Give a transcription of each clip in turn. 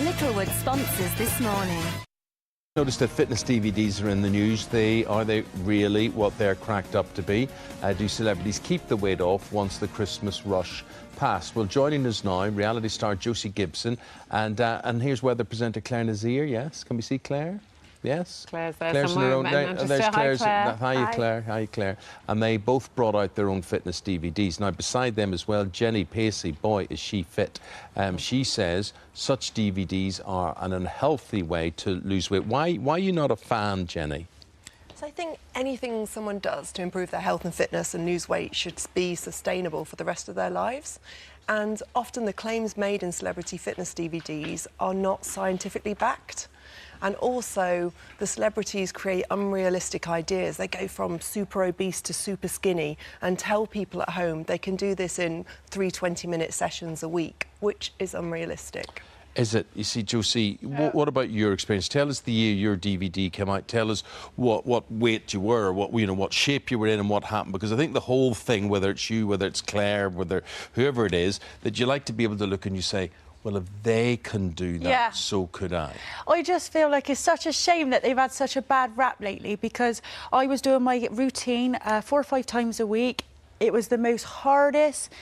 Littlewood sponsors This Morning. Noticed that fitness DVDs are in the news. Are they really what they're cracked up to be? Do celebrities keep the weight off once the Christmas rush passed? Well, joining us now, reality star Josie Gibson, and here's weather presenter Claire Nazir. Yes, can we see Claire? Yes. Claire's there Claire's somewhere. There's Claire's. Hi, Claire. Hi, Claire. Hi, Claire. And they both brought out their own fitness DVDs. Now, beside them as well, Jenny Pacey, boy, is she fit. She says such DVDs are an unhealthy way to lose weight. Why are you not a fan, Jenny? So I think anything someone does to improve their health and fitness and lose weight should be sustainable for the rest of their lives. And often the claims made in celebrity fitness DVDs are not scientifically backed. And also, the celebrities create unrealistic ideas. They go from super obese to super skinny and tell people at home they can do this in 3 20-minute sessions a week, which is unrealistic. Is it? You see, Josie, what about your experience? Tell us the year your DVD came out. Tell us what weight you were, what shape you were in and what happened. Because I think the whole thing, whether it's you, whether it's Claire, whether whoever it is, that you like to be able to look and you say, well, if they can do that, so could I. I just feel like it's such a shame that they've had such a bad rap lately, because I was doing my routine 4 or 5 times a week. It was the most hardest,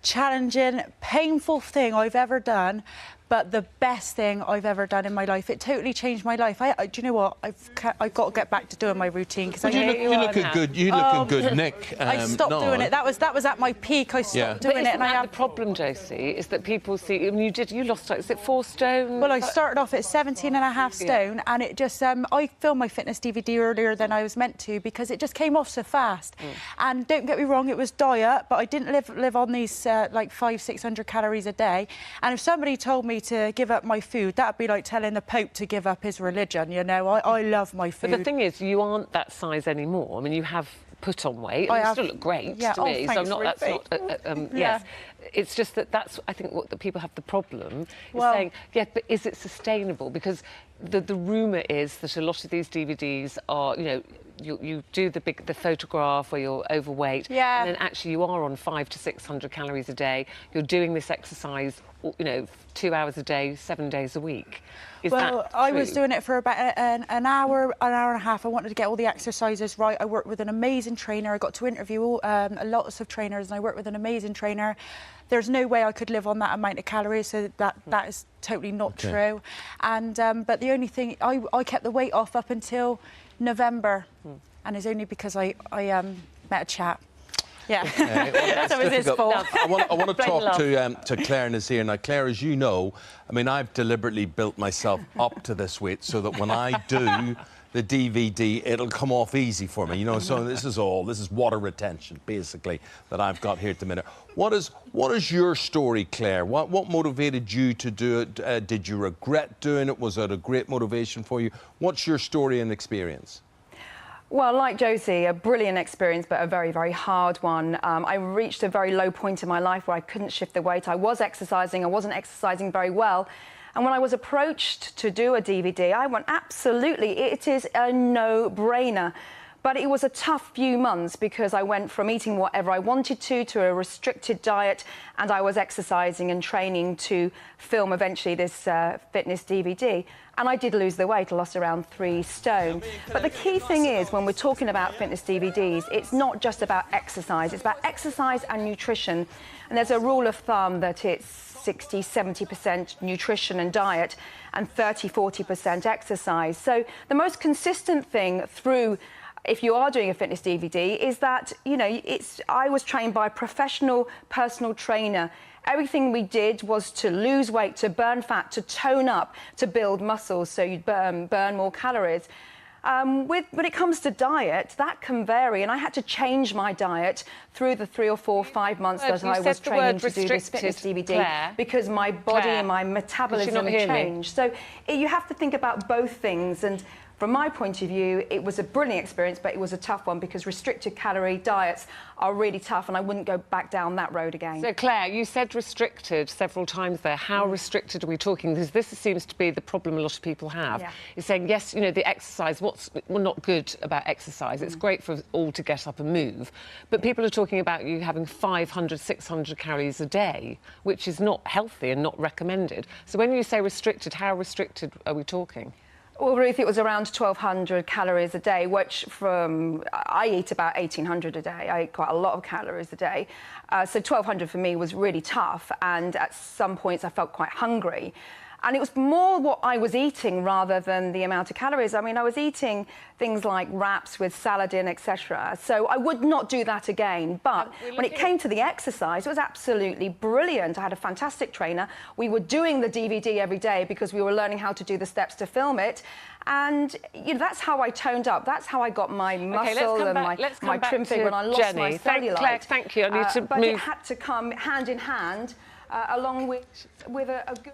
challenging, painful thing I've ever done, but the best thing I've ever done in my life. It totally changed my life. Do you know what? I've got to get back to doing my routine, because you look good. You look good, Nick. I stopped doing it. That was at my peak. I stopped doing it, and I have the problem, Josie, is that people see. I mean, you lost. Is it 4 stone? Well, I started off at 17.5 stone, and it just I filmed my fitness DVD earlier than I was meant to, because it just came off so fast. And don't get me wrong, it was diet, but I didn't live on these like 500-600 calories a day. And if somebody told me to give up my food, that'd be like telling the Pope to give up his religion. You know, I love my food. But the thing is, you aren't that size anymore. I mean, you have put on weight. And you still look great to me. Thanks, so that's not. Yes, it's just that's I think what the people have the problem is saying. Yeah, but is it sustainable? Because the rumour is that a lot of these DVDs are, you do the photograph where you're overweight, and then actually you are on 500 to 600 calories a day. You're doing this exercise, 2 hours a day, 7 days a week. Well, I was doing it for about an hour and a half. I wanted to get all the exercises right. I worked with an amazing trainer. I got to interview lots of trainers, and I worked with an amazing trainer. There's no way I could live on that amount of calories, so that is totally not true. And but the only thing, I kept the weight off up until November, and it's only because I met a chap. Yeah, that was his fault. I want to talk to Claire Nazir. Now, Claire, as you know, I mean, I've deliberately built myself up to this weight so that when I do the DVD, it'll come off easy for me. So this is water retention, basically, that I've got here at the minute. What is your story, Claire? What motivated you to do it? Did you regret doing it? Was it a great motivation for you? What's your story and experience? Well, like Josie, a brilliant experience, but a very, very hard one. I reached a very low point in my life where I couldn't shift the weight. I was exercising. I wasn't exercising very well. And when I was approached to do a DVD, I went, absolutely, it is a no-brainer. But it was a tough few months, because I went from eating whatever I wanted to a restricted diet, and I was exercising and training to film eventually this fitness DVD. And I did lose the weight. I lost around 3 stone. But the key thing is, when we're talking about fitness DVDs, it's not just about exercise. It's about exercise and nutrition. And there's a rule of thumb that it's 60–70% nutrition and diet and 30–40% exercise. So the most consistent thing through, if you are doing a fitness DVD, is that, I was trained by a professional personal trainer. Everything we did was to lose weight, to burn fat, to tone up, to build muscles, so you'd burn more calories. When it comes to diet, that can vary, and I had to change my diet through the 3 or 4 or 5 months that I was training to do this fitness DVD, Claire, because my body and my metabolism changed. So you have to think about both things, and from my point of view, it was a brilliant experience, but it was a tough one because restricted calorie diets are really tough, and I wouldn't go back down that road again. So, Claire, you said restricted several times there. How restricted are we talking? Because this seems to be the problem a lot of people have. Yeah. Is saying, yes, you know, the exercise, what's not good about exercise? It's great for us all to get up and move. But people are talking about you having 500, 600 calories a day, which is not healthy and not recommended. So when you say restricted, how restricted are we talking? Well, Ruth, it was around 1,200 calories a day, which I eat about 1,800 a day. I eat quite a lot of calories a day. So 1,200 for me was really tough, and at some points I felt quite hungry. And it was more what I was eating rather than the amount of calories. I mean, I was eating things like wraps with salad in, etc. So I would not do that again. But when it came to the exercise, it was absolutely brilliant. I had a fantastic trainer. We were doing the DVD every day because we were learning how to do the steps to film it. And you know, that's how I toned up. That's how I got my muscle and my trim figure when I lost Jenny. my cellulite. Claire, thank you. I need to but move. it had to come hand in hand along with a good...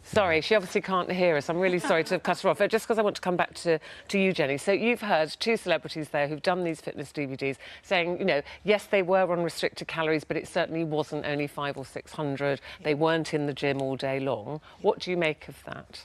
Sorry, she obviously can't hear us. I'm really sorry to have cut her off. Just because I want to come back to you, Jenny. So you've heard two celebrities there who've done these fitness DVDs saying, you know, yes, they were on restricted calories, but it certainly wasn't only 500 or 600. They weren't in the gym all day long. What do you make of that?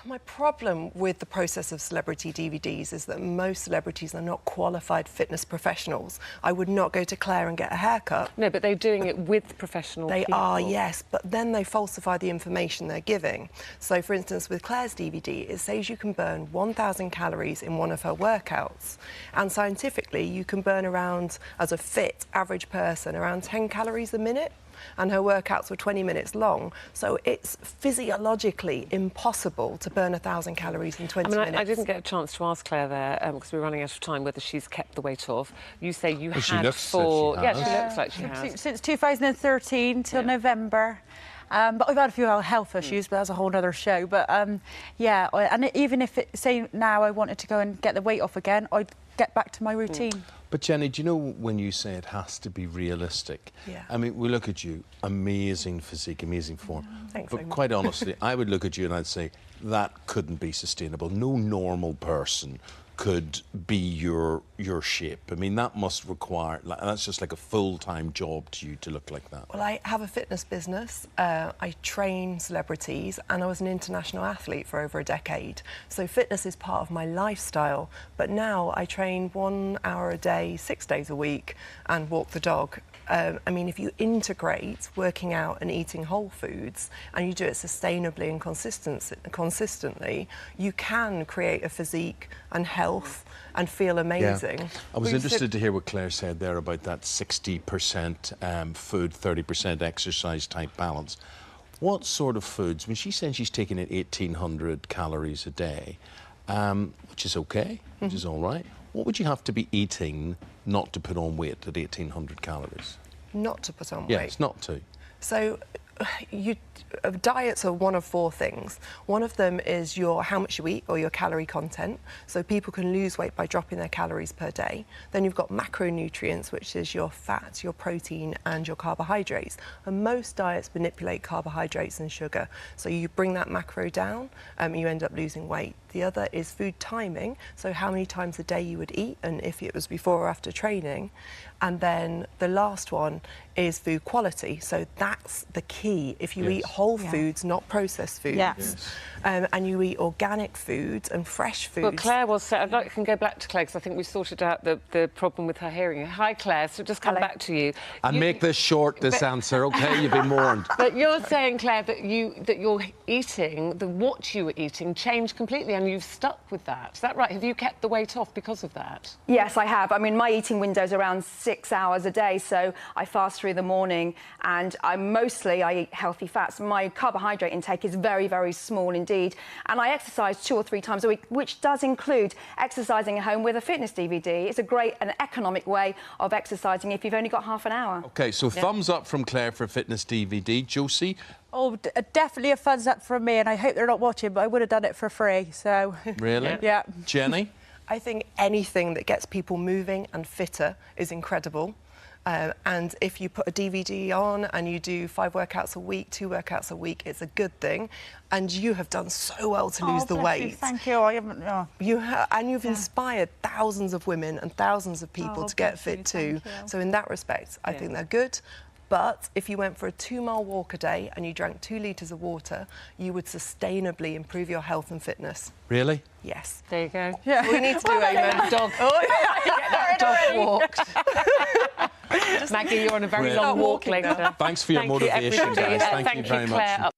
My problem with the process of celebrity DVDs is that most celebrities are not qualified fitness professionals. I would not go to Claire and get a haircut. No, but they're doing it with professional people. They are, yes, but then they falsify the information they're giving. So, for instance, with Claire's DVD, it says you can burn 1,000 calories in one of her workouts. And scientifically, you can burn around, as a fit, average person, around 10 calories a minute. And her workouts were 20 minutes long. So it's physiologically impossible to burn 1,000 calories in 20 minutes. I didn't get a chance to ask Claire there, because we're running out of time, whether she's kept the weight off. You say you had she looks for... like she has. Yeah, she looks like she has. Since 2013 till November. But I've had a few health issues, but that's a whole other show. But yeah, and even if say now I wanted to go and get the weight off again, I'd get back to my routine. But Jenny, do you know when you say it has to be realistic? Yeah. I mean, we look at you, amazing physique, amazing form. Thanks but very much. quite honestly, I would look at you and I'd say that couldn't be sustainable. No normal person could be your shape. I mean, that must require, that's just like a full-time job to you to look like that. Well, I have a fitness business. I train celebrities, and I was an international athlete for over a decade. So fitness is part of my lifestyle. But now I train 1 hour a day, 6 days a week, and walk the dog. I mean, if you integrate working out and eating whole foods, and you do it sustainably and consistently, you can create a physique and health and feel amazing. Yeah. I was interested to hear what Claire said there about that 60% food, 30% exercise type balance. What sort of foods? I mean, she's saying she's taking in 1,800 calories a day, which is okay, which is all right. What would you have to be eating not to put on weight at 1,800 calories? Not to put on weight? Yes, not to. So diets are one of four things. One of them is how much you eat or your calorie content. So people can lose weight by dropping their calories per day. Then you've got macronutrients, which is your fat, your protein and your carbohydrates. And most diets manipulate carbohydrates and sugar. So you bring that macro down, you end up losing weight. The other is food timing, so how many times a day you would eat and if it was before or after training. And then the last one is food quality. So that's the key. If you eat whole foods, not processed foods, and you eat organic foods and fresh foods. Well, Claire was... I'd like to go back to Claire, because I think we sorted out the problem with her hearing. Hi, Claire. So just come back to you. And make this short, this answer, OK? You've been warned. But you're saying, Claire, that your eating, what you were eating, changed completely, and you've stuck with that. Is that right? Have you kept the weight off because of that? Yes, I have. I mean, my eating window is around 6 hours a day, so I fast through the morning, and I eat healthy fats. My carbohydrate intake is very, very small indeed, and I exercise 2 or 3 times a week, which does include exercising at home with a fitness DVD. It's a great and economic way of exercising if you've only got half an hour. OK, so thumbs up from Claire for fitness DVD. Josie? Oh, definitely a thumbs up from me, and I hope they're not watching, but I would have done it for free, so... Really? Yeah. Jenny? I think anything that gets people moving and fitter is incredible. And if you put a DVD on and you do 5 workouts a week, 2 workouts a week, it's a good thing. And you have done so well to lose the weight. You. Thank you. I haven't. And you've inspired thousands of women and thousands of people to get fit too. So in that respect, I think they're good. But if you went for a 2-mile walk a day and you drank 2 litres of water, you would sustainably improve your health and fitness. Really? Yes. There you go. Yeah. All you need to do, Eamon. Dog. Get that dog walked. Maggie, you're on a very long walk later. Thanks for your motivation, guys. Thank you very much.